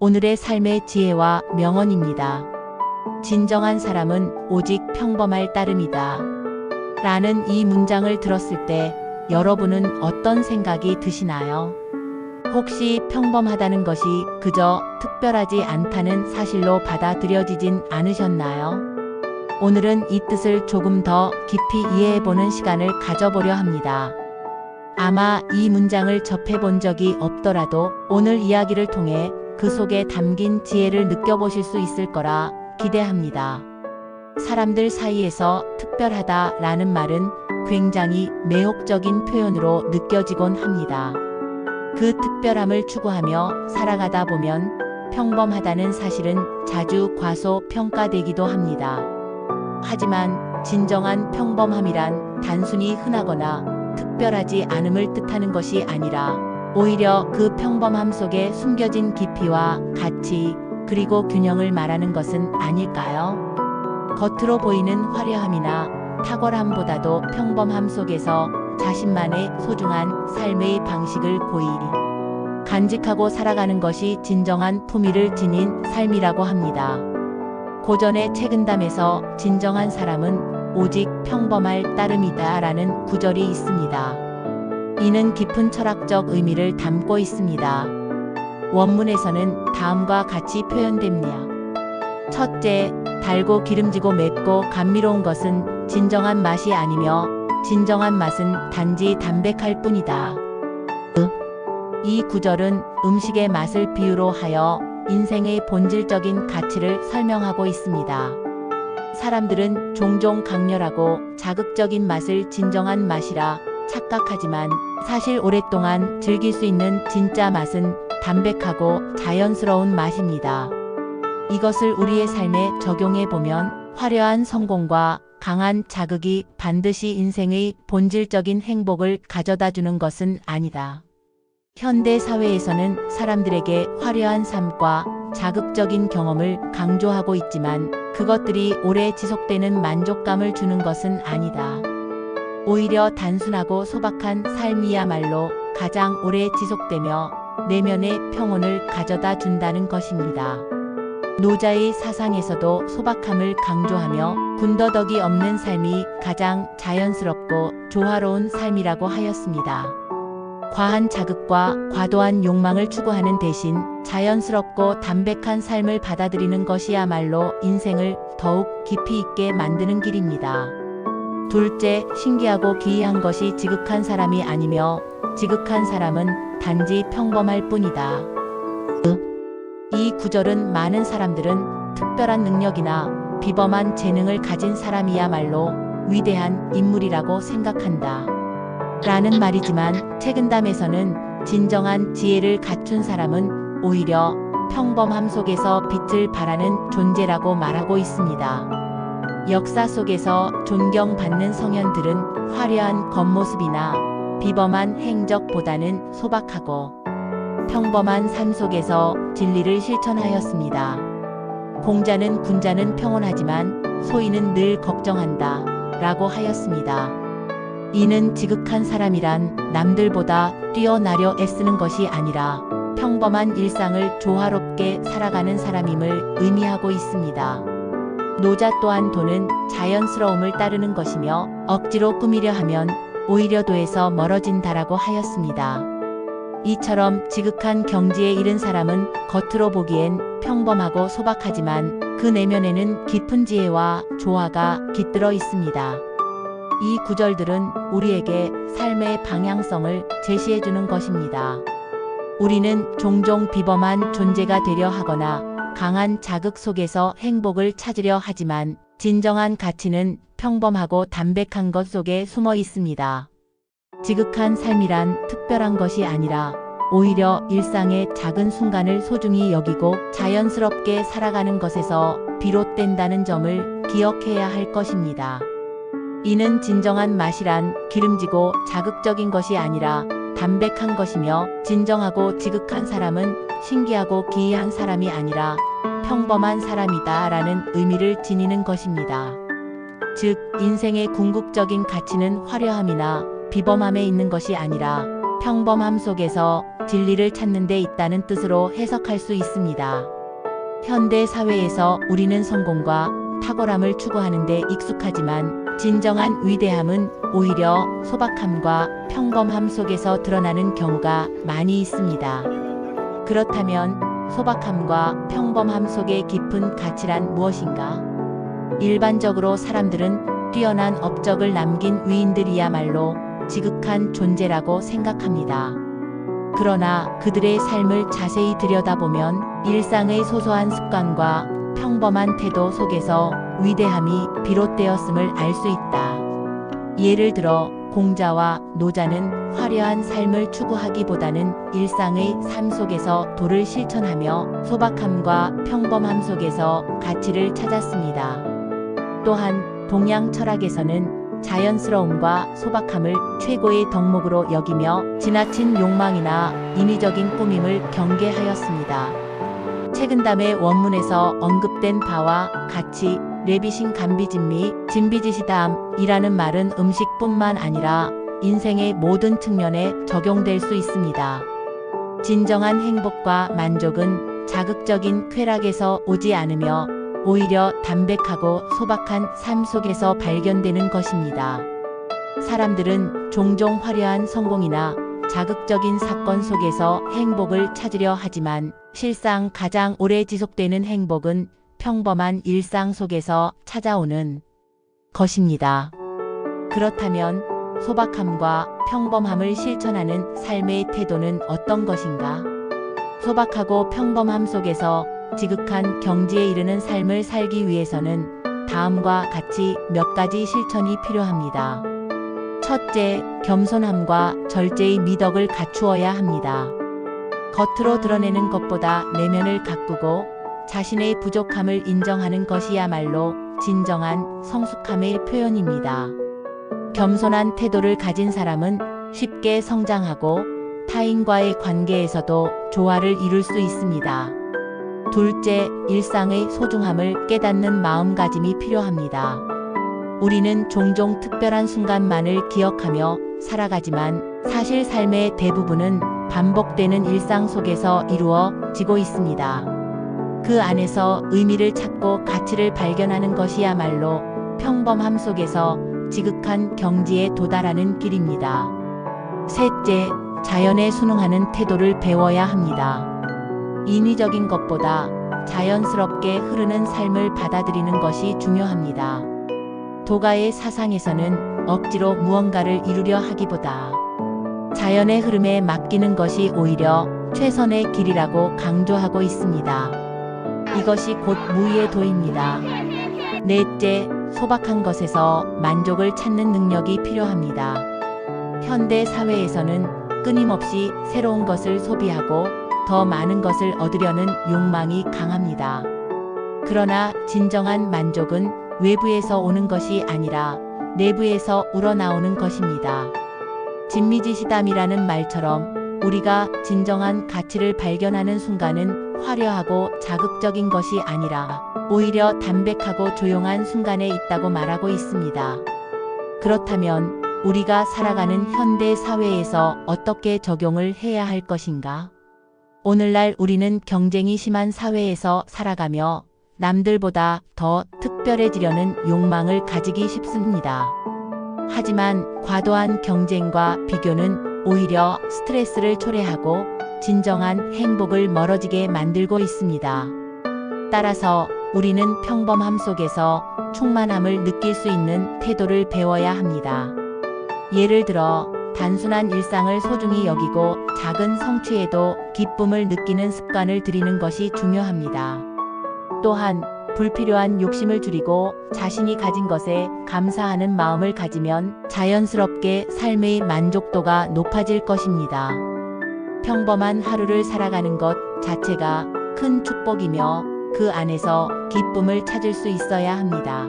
오늘의 삶의 지혜와 명언입니다. 진정한 사람은 오직 평범할 따름이다. 라는 이 문장을 들었을 때 여러분은 어떤 생각이 드시나요? 혹시 평범하다는 것이 그저 특별하지 않다는 사실로 받아들여지진 않으셨나요? 오늘은 이 뜻을 조금 더 깊이 이해해보는 시간을 가져보려 합니다. 아마 이 문장을 접해본 적이 없더라도 오늘 이야기를 통해 그 속에 담긴 지혜를 느껴보실 수 있을 거라 기대합니다. 사람들 사이에서 특별하다라는 말은 굉장히 매혹적인 표현으로 느껴지곤 합니다. 그 특별함을 추구하며 살아가다 보면 평범하다는 사실은 자주 과소평가되기도 합니다. 하지만 진정한 평범함이란 단순히 흔하거나 특별하지 않음을 뜻하는 것이 아니라 오히려 그 평범함 속에 숨겨진 깊이와 가치 그리고 균형을 말하는 것은 아닐까요? 겉으로 보이는 화려함이나 탁월함보다도 평범함 속에서 자신만의 소중한 삶의 방식을 간직하고 살아가는 것이 진정한 품위를 지닌 삶이라고 합니다. 고전의 책은담에서 진정한 사람은 오직 평범할 따름이다 라는 구절이 있습니다. 이는 깊은 철학적 의미를 담고 있습니다. 원문에서는 다음과 같이 표현됩니다. 첫째, 달고 기름지고 맵고 감미로운 것은 진정한 맛이 아니며 진정한 맛은 단지 담백할 뿐이다. 이 구절은 음식의 맛을 비유로 하여 인생의 본질적인 가치를 설명하고 있습니다. 사람들은 종종 강렬하고 자극적인 맛을 진정한 맛이라 착각하지만 사실 오랫동안 즐길 수 있는 진짜 맛은 담백하고 자연스러운 맛입니다. 이것을 우리의 삶에 적용해 보면 화려한 성공과 강한 자극이 반드시 인생의 본질적인 행복을 가져다 주는 것은 아니다. 현대 사회에서는 사람들에게 화려한 삶과 자극적인 경험을 강조하고 있지만 그것들이 오래 지속되는 만족감을 주는 것은 아니다. 오히려 단순하고 소박한 삶이야말로 가장 오래 지속되며 내면의 평온을 가져다 준다는 것입니다. 노자의 사상에서도 소박함을 강조하며 군더더기 없는 삶이 가장 자연스럽고 조화로운 삶이라고 하였습니다. 과한 자극과 과도한 욕망을 추구하는 대신 자연스럽고 담백한 삶을 받아들이는 것이야말로 인생을 더욱 깊이 있게 만드는 길입니다. 둘째, 신기하고 기이한 것이 지극한 사람이 아니며 지극한 사람은 단지 평범할 뿐이다. 이 구절은 많은 사람들은 특별한 능력이나 비범한 재능을 가진 사람이야말로 위대한 인물이라고 생각한다. 라는 말이지만 책은담에서는 진정한 지혜를 갖춘 사람은 오히려 평범함 속에서 빛을 발하는 존재라고 말하고 있습니다. 역사 속에서 존경받는 성현들은 화려한 겉모습이나 비범한 행적보다는 소박하고 평범한 삶 속에서 진리를 실천하였습니다. 공자는 군자는 평온하지만 소인은 늘 걱정한다 라고 하였습니다. 이는 지극한 사람이란 남들보다 뛰어나려 애쓰는 것이 아니라 평범한 일상을 조화롭게 살아가는 사람임을 의미하고 있습니다. 노자 또한 도는 자연스러움을 따르는 것이며 억지로 꾸미려 하면 오히려 도에서 멀어진다라고 하였습니다. 이처럼 지극한 경지에 이른 사람은 겉으로 보기엔 평범하고 소박하지만 그 내면에는 깊은 지혜와 조화가 깃들어 있습니다. 이 구절들은 우리에게 삶의 방향성을 제시해주는 것입니다. 우리는 종종 비범한 존재가 되려 하거나 강한 자극 속에서 행복을 찾으려 하지만 진정한 가치는 평범하고 담백한 것 속에 숨어 있습니다. 지극한 삶이란 특별한 것이 아니라 오히려 일상의 작은 순간을 소중히 여기고 자연스럽게 살아가는 것에서 비롯된다는 점을 기억해야 할 것입니다. 이는 진정한 맛이란 기름지고 자극적인 것이 아니라 담백한 것이며 진정하고 지극한 사람은 신기하고 기이한 사람이 아니라 평범한 사람이다 라는 의미를 지니는 것입니다. 즉, 인생의 궁극적인 가치는 화려함이나 비범함에 있는 것이 아니라 평범함 속에서 진리를 찾는 데 있다는 뜻으로 해석할 수 있습니다. 현대 사회에서 우리는 성공과 탁월함을 추구하는 데 익숙하지만 진정한 위대함은 오히려 소박함과 평범함 속에서 드러나는 경우가 많이 있습니다. 그렇다면 소박함과 평범함 속의 깊은 가치란 무엇인가? 일반적으로 사람들은 뛰어난 업적을 남긴 위인들이야말로 지극한 존재라고 생각합니다. 그러나 그들의 삶을 자세히 들여다보면 일상의 소소한 습관과 평범한 태도 속에서 위대함이 비롯되었음을 알 수 있다. 예를 들어 공자와 노자는 화려한 삶을 추구하기보다는 일상의 삶 속에서 도를 실천하며 소박함과 평범함 속에서 가치를 찾았습니다. 또한 동양 철학에서는 자연스러움과 소박함을 최고의 덕목으로 여기며 지나친 욕망이나 인위적인 꾸밈을 경계하였습니다. 책은담의 원문에서 언급된 바와 같이 레비신 감비진미, 진비지시담이라는 말은 음식뿐만 아니라 인생의 모든 측면에 적용될 수 있습니다. 진정한 행복과 만족은 자극적인 쾌락에서 오지 않으며 오히려 담백하고 소박한 삶 속에서 발견되는 것입니다. 사람들은 종종 화려한 성공이나 자극적인 사건 속에서 행복을 찾으려 하지만 실상 가장 오래 지속되는 행복은 평범한 일상 속에서 찾아오는 것입니다. 그렇다면 소박함과 평범함을 실천하는 삶의 태도는 어떤 것인가? 소박하고 평범함 속에서 지극한 경지에 이르는 삶을 살기 위해서는 다음과 같이 몇 가지 실천이 필요합니다. 첫째, 겸손함과 절제의 미덕을 갖추어야 합니다. 겉으로 드러내는 것보다 내면을 가꾸고 자신의 부족함을 인정하는 것이야말로 진정한 성숙함의 표현입니다. 겸손한 태도를 가진 사람은 쉽게 성장하고 타인과의 관계에서도 조화를 이룰 수 있습니다. 둘째, 일상의 소중함을 깨닫는 마음가짐이 필요합니다. 우리는 종종 특별한 순간만을 기억하며 살아가지만 사실 삶의 대부분은 반복되는 일상 속에서 이루어지고 있습니다. 그 안에서 의미를 찾고 가치를 발견하는 것이야말로 평범함 속에서 지극한 경지에 도달하는 길입니다. 셋째, 자연에 순응하는 태도를 배워야 합니다. 인위적인 것보다 자연스럽게 흐르는 삶을 받아들이는 것이 중요합니다. 도가의 사상에서는 억지로 무언가를 이루려 하기보다 자연의 흐름에 맡기는 것이 오히려 최선의 길이라고 강조하고 있습니다. 이것이 곧 무의의 도입니다. 넷째, 소박한 것에서 만족을 찾는 능력이 필요합니다. 현대 사회에서는 끊임없이 새로운 것을 소비하고 더 많은 것을 얻으려는 욕망이 강합니다. 그러나 진정한 만족은 외부에서 오는 것이 아니라 내부에서 우러나오는 것입니다. 진미지시담이라는 말처럼 우리가 진정한 가치를 발견하는 순간은 화려하고 자극적인 것이 아니라 오히려 담백하고 조용한 순간에 있다고 말하고 있습니다. 그렇다면 우리가 살아가는 현대 사회에서 어떻게 적용을 해야 할 것인가? 오늘날 우리는 경쟁이 심한 사회에서 살아가며 남들보다 더 특별해지려는 욕망을 가지기 쉽습니다. 하지만 과도한 경쟁과 비교는 오히려 스트레스를 초래하고 진정한 행복을 멀어지게 만들고 있습니다. 따라서 우리는 평범함 속에서 충만함을 느낄 수 있는 태도를 배워야 합니다. 예를 들어 단순한 일상을 소중히 여기고 작은 성취에도 기쁨을 느끼는 습관을 들이는 것이 중요합니다. 또한 불필요한 욕심을 줄이고 자신이 가진 것에 감사하는 마음을 가지면 자연스럽게 삶의 만족도가 높아질 것입니다. 평범한 하루를 살아가는 것 자체가 큰 축복이며 그 안에서 기쁨을 찾을 수 있어야 합니다.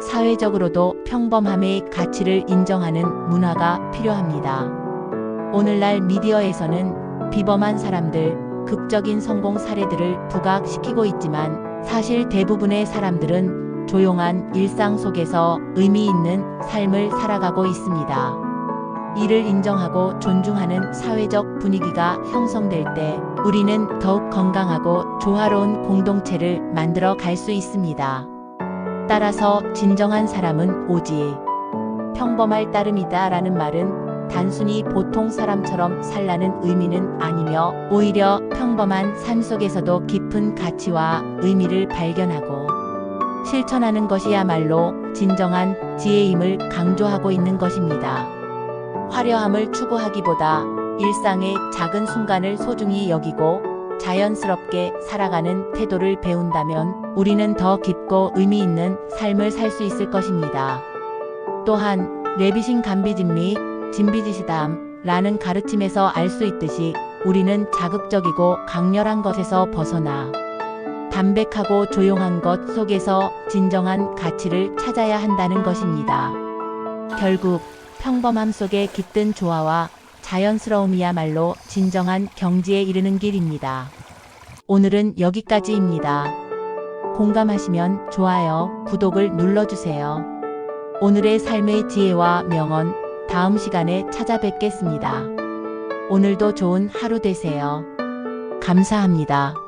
사회적으로도 평범함의 가치를 인정하는 문화가 필요합니다. 오늘날 미디어에서는 비범한 사람들, 극적인 성공 사례들을 부각시키고 있지만 사실 대부분의 사람들은 조용한 일상 속에서 의미 있는 삶을 살아가고 있습니다. 이를 인정하고 존중하는 사회적 분위기가 형성될 때 우리는 더욱 건강하고 조화로운 공동체를 만들어 갈 수 있습니다. 따라서 진정한 사람은 오직 평범할 따름이다 라는 말은 단순히 보통 사람처럼 살라는 의미는 아니며 오히려 평범한 삶 속에서도 깊은 가치와 의미를 발견하고 실천하는 것이야말로 진정한 지혜임을 강조하고 있는 것입니다. 화려함을 추구하기보다 일상의 작은 순간을 소중히 여기고 자연스럽게 살아가는 태도를 배운다면 우리는 더 깊고 의미 있는 삶을 살 수 있을 것입니다. 또한 레비신 감비진미 진비지시다함 라는 가르침에서 알 수 있듯이 우리는 자극적이고 강렬한 것에서 벗어나 담백하고 조용한 것 속에서 진정한 가치를 찾아야 한다는 것입니다. 결국 평범함 속에 깃든 조화와 자연스러움이야말로 진정한 경지에 이르는 길입니다. 오늘은 여기까지입니다. 공감하시면 좋아요, 구독을 눌러주세요. 오늘의 삶의 지혜와 명언, 다음 시간에 찾아뵙겠습니다. 오늘도 좋은 하루 되세요. 감사합니다.